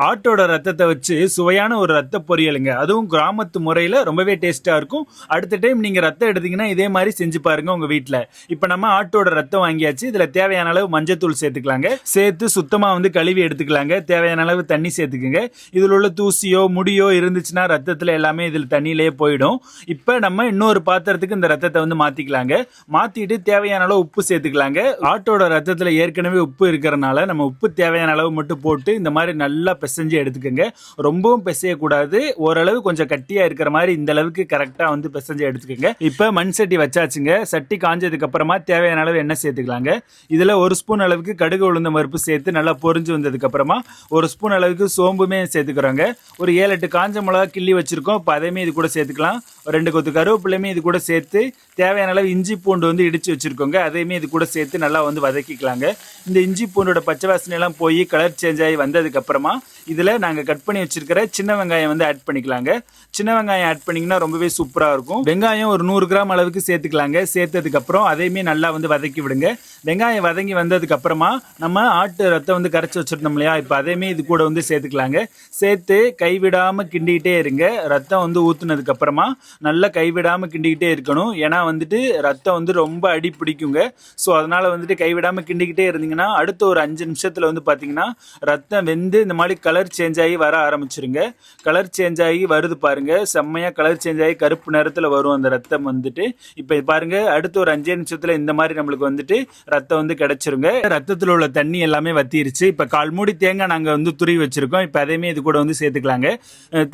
ஆட்டோட ரத்தத்தை வச்சு சுவையான ஒரு ரத்த பொரியலுங்க. அதுவும் கிராமத்து முறையில் ரொம்பவே டேஸ்ட்டாக இருக்கும். அடுத்த டைம் நீங்கள் ரத்தம் எடுத்தீங்கன்னா இதே மாதிரி செஞ்சு பாருங்க உங்கள் வீட்டில். இப்போ நம்ம ஆட்டோட ரத்தம் வாங்கியாச்சு. இதில் தேவையான அளவு மஞ்சத்தூள் சேர்த்துக்கலாங்க. சேர்த்து சுத்தமாக வந்து கழுவி எடுத்துக்கலாங்க. தேவையான அளவு தண்ணி சேர்த்துக்குங்க. இதில் உள்ள தூசியோ முடியோ இருந்துச்சுன்னா ரத்தத்தில் எல்லாமே இதில் தண்ணியிலே போயிடும். இப்போ நம்ம இன்னொரு பாத்திரத்துக்கு இந்த ரத்தத்தை வந்து மாற்றிக்கலாங்க. மாற்றிட்டு தேவையான அளவு உப்பு சேர்த்துக்கலாங்க. ஆட்டோட ரத்தத்தில் ஏற்கனவே உப்பு இருக்கிறனால நம்ம உப்பு தேவையான அளவு மட்டும் போட்டு இந்த மாதிரி நல்லா பிசைஞ்சு எடுத்துக்கோங்க. ரொம்பவும் பிசையக்கூடாது. ஓரளவு கொஞ்சம் கட்டியாக இருக்கிற மாதிரி இந்த அளவுக்கு கரெக்டாக வந்து பிசைஞ்சு எடுத்துக்கோங்க. இப்போ மண் சட்டி வச்சாச்சுங்க. சட்டி காஞ்சதுக்கு அப்புறமா தேவையான அளவு எண்ணெய் சேர்த்துக்கலாங்க. இதில் 1 ஸ்பூன் அளவுக்கு கடுகு உளுந்த பருப்பு சேர்த்து நல்லா பொரிஞ்சு வந்ததுக்கு அப்புறமா 1 ஸ்பூன் அளவுக்கு சோம்புமே சேர்த்துக்கிறோங்க. ஒரு 7-8 காஞ்ச மிளகா கிள்ளி வச்சிருக்கோம். இப்போ அதையுமே இது கூட சேர்த்துக்கலாம். 2 கொத்து கருவேப்பிலையுமே இது கூட சேர்த்து தேவையான அளவு இஞ்சி பூண்டு வந்து இடிச்சு வச்சிருக்கோங்க. அதையுமே இது கூட சேர்த்து நல்லா வந்து வதக்கிக்கலாங்க. இந்த இஞ்சி பூண்டோட பச்சை வாசனை எல்லாம் போய் கலர் சேஞ்ச் ஆகி வந்ததுக்கு அப்புறமா இதில் நாங்கள் கட் பண்ணி வச்சிருக்கிற சின்ன வெங்காயம் வந்து ஆட் பண்ணிக்கலாங்க. சின்ன வெங்காயம் ஆட் பண்ணிங்கன்னா ரொம்பவே சூப்பராக இருக்கும். வெங்காயம் ஒரு 100 கிராம் அளவுக்கு சேர்த்துக்கலாங்க. சேர்த்ததுக்கு அப்புறம் அதையுமே நல்லா வந்து வதக்கி விடுங்க. வெங்காயம் வதங்கி வந்ததுக்கு அப்புறமா நம்ம ஆட்டு ரத்தம் வந்து கரைச்சி வச்சிருந்தோம் இல்லையா, இப்போ அதையுமே இது கூட வந்து சேர்த்துக்கலாங்க. சேர்த்து கைவிடாமல் கிண்டிக்கிட்டே இருங்க. ரத்தம் வந்து ஊற்றுனதுக்கு அப்புறமா நல்லா கைவிடாமல் கிண்டிக்கிட்டே இருக்கணும். ஏன்னா வந்துட்டு ரத்தம் வந்து ரொம்ப அடி பிடிக்குங்க. ஸோ அதனால வந்துட்டு கைவிடாமல் கிண்டிக்கிட்டே இருந்தீங்கன்னா அடுத்த ஒரு 5 நிமிஷத்தில் வந்து பார்த்தீங்கன்னா ரத்தம் வெந்து இந்த மாதிரி கலர் சேஞ்ச் ஆகி வர ஆரம்பிச்சிருங்க. கலர் சேஞ்ச் ஆகி வருது பாருங்க. செம்மையாக கலர் சேஞ்ச் ஆகி கருப்பு நிறத்தில் வரும் அந்த ரத்தம் வந்துட்டு. இப்போ பாருங்க அடுத்த ஒரு 5 நிமிஷத்தில் இந்த மாதிரி நம்மளுக்கு வந்துட்டு ரத்தம் வந்து கிடைச்சிருங்க. ரத்தத்தில் உள்ள தண்ணி எல்லாமே வத்திருச்சு. இப்போ 1/4 மூடி தேங்காய் நாங்கள் வந்து துருவி வச்சிருக்கோம். இப்போ அதையுமே இது கூட வந்து சேர்த்துக்கலாங்க.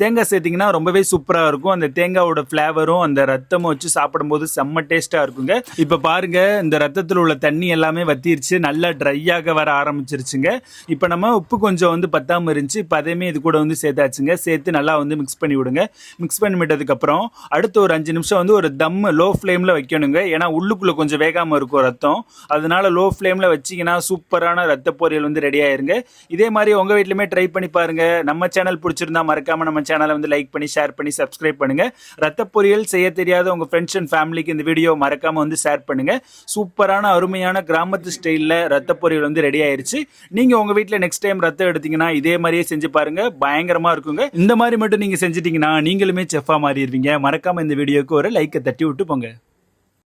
தேங்காய் சேர்த்திங்கன்னா ரொம்பவே சூப்பராக இருக்கும். அந்த தேங்காயோட ஃப்ளேவரும் அந்த ரத்தமும் வச்சு சாப்பிடும்போது செம்ம டேஸ்ட்டாக இருக்குங்க. இப்போ பாருங்க இந்த ரத்தத்தில் உள்ள தண்ணி எல்லாமே வத்திருச்சு. நல்லா ட்ரையாக வர ஆரம்பிச்சிருச்சுங்க. இப்போ நம்ம உப்பு கொஞ்சம் வந்து பத்தாமல் இருந்துச்சு. இப்போ அதையுமே இது கூட வந்து சேர்த்தாச்சுங்க. சேர்த்து நல்லா வந்து மிக்ஸ் பண்ணி விடுங்க. மிக்ஸ் பண்ணி விட்டதுக்கப்புறம் அடுத்த ஒரு 5 நிமிஷம் வந்து ஒரு தம் லோ ஃப்ளேமில் வைக்கணுங்க. ஏன்னா உள்ளுக்குள்ளே கொஞ்சம் வேகாமல் இருக்கும் ரத்தம். அதனால லோ ஃப்ளேமில் வச்சிங்கன்னா சூப்பரான ரத்த பொரியல் வந்து ரெடி ஆயிருங்க. இதே மாதிரி உங்கள் வீட்லையுமே ட்ரை பண்ணி பாருங்க. நம்ம சேனல் பிடிச்சிருந்தா மறக்காம நம்ம சேனலை வந்து லைக் பண்ணி ஷேர் பண்ணி சப்ஸ்கிரைப் பண்ணுங்க. ரத்த பொரியல் செய்ய தெரியாத உங்கள் ஃப்ரெண்ட்ஸ் அண்ட் ஃபேமிலிக்கு இந்த வீடியோ மறக்காம வந்து ஷேர் பண்ணுங்க. சூப்பரான அருமையான கிராமத்து ஸ்டைலில் ரத்த பொரியல் வந்து ரெடி ஆயிருச்சு. நீங்கள் உங்கள் வீட்டில் நெக்ஸ்ட் டைம் ரத்தம் எடுத்தீங்கன்னா இதே மாதிரியே செஞ்சு பாருங்க. பயங்கரமாக இருக்குங்க. இந்த மாதிரி மட்டும் நீங்கள் செஞ்சிட்டிங்கன்னா நீங்களுமே செஃப்பாக மாறிடுவீங்க. மறக்காம இந்த வீடியோக்கு ஒரு லைக்கை தட்டி விட்டு போங்க.